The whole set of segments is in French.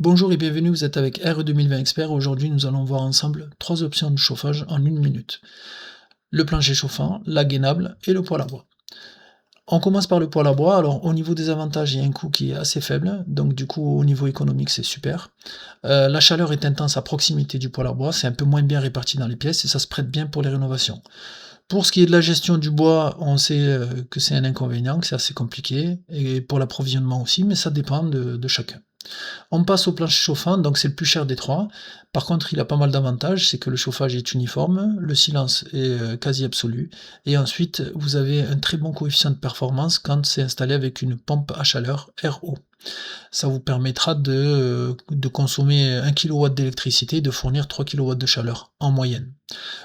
Bonjour et bienvenue, vous êtes avec RE2020 Expert. Aujourd'hui, nous allons voir ensemble 3 options de chauffage en 1 minute. Le plancher chauffant, la gainable et le poêle à bois. On commence par le poêle à bois. Alors, au niveau des avantages, il y a un coût qui est assez faible, donc du coup, au niveau économique, c'est super. La chaleur est intense à proximité du poêle à bois, c'est un peu moins bien réparti dans les pièces et ça se prête bien pour les rénovations. Pour ce qui est de la gestion du bois, on sait que c'est un inconvénient, que c'est assez compliqué, et pour l'approvisionnement aussi, mais ça dépend de chacun. On passe au plancher chauffant, donc c'est le plus cher des trois. Par contre, il a pas mal d'avantages, c'est que le chauffage est uniforme, le silence est quasi absolu, et ensuite vous avez un très bon coefficient de performance quand c'est installé avec une pompe à chaleur RO. Ça vous permettra de consommer 1 kW d'électricité et de fournir 3 kW de chaleur en moyenne.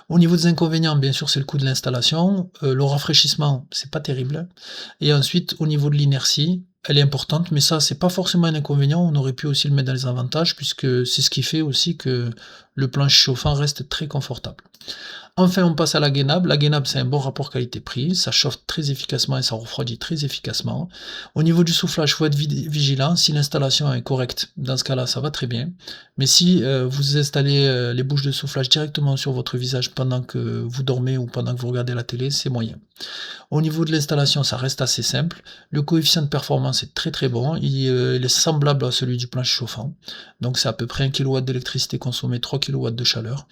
Au niveau des inconvénients, bien sûr, c'est le coût de l'installation. Le rafraîchissement, c'est pas terrible. Et ensuite, au niveau de l'inertie, elle est importante, mais ça, c'est pas forcément un inconvénient. On aurait pu aussi le mettre dans les avantages, puisque c'est ce qui fait aussi que le plancher chauffant reste très confortable. Enfin, on passe à la gainable. La gainable, c'est un bon rapport qualité-prix. Ça chauffe très efficacement et ça refroidit très efficacement. Au niveau du soufflage, il faut être vigilant. Si l'installation est correcte, dans ce cas-là, ça va très bien. Mais si vous installez les bouches de soufflage directement sur votre visage pendant que vous dormez ou pendant que vous regardez la télé, c'est moyen. Au niveau de l'installation, ça reste assez simple. Le coefficient de performance est très très bon. Il est semblable à celui du plancher chauffant. Donc c'est à peu près 1 kW d'électricité consommée, 3 kW de chaleur.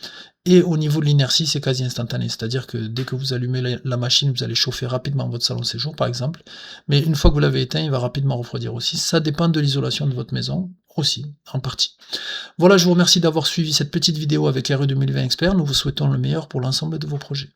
Et au niveau de l'inertie, c'est quasi instantané. C'est-à-dire que dès que vous allumez la machine, vous allez chauffer rapidement votre salon de séjour, par exemple. Mais une fois que vous l'avez éteint, il va rapidement refroidir aussi. Ça dépend de l'isolation de votre maison aussi, en partie. Voilà, je vous remercie d'avoir suivi cette petite vidéo avec RE2020 Expert. Nous vous souhaitons le meilleur pour l'ensemble de vos projets.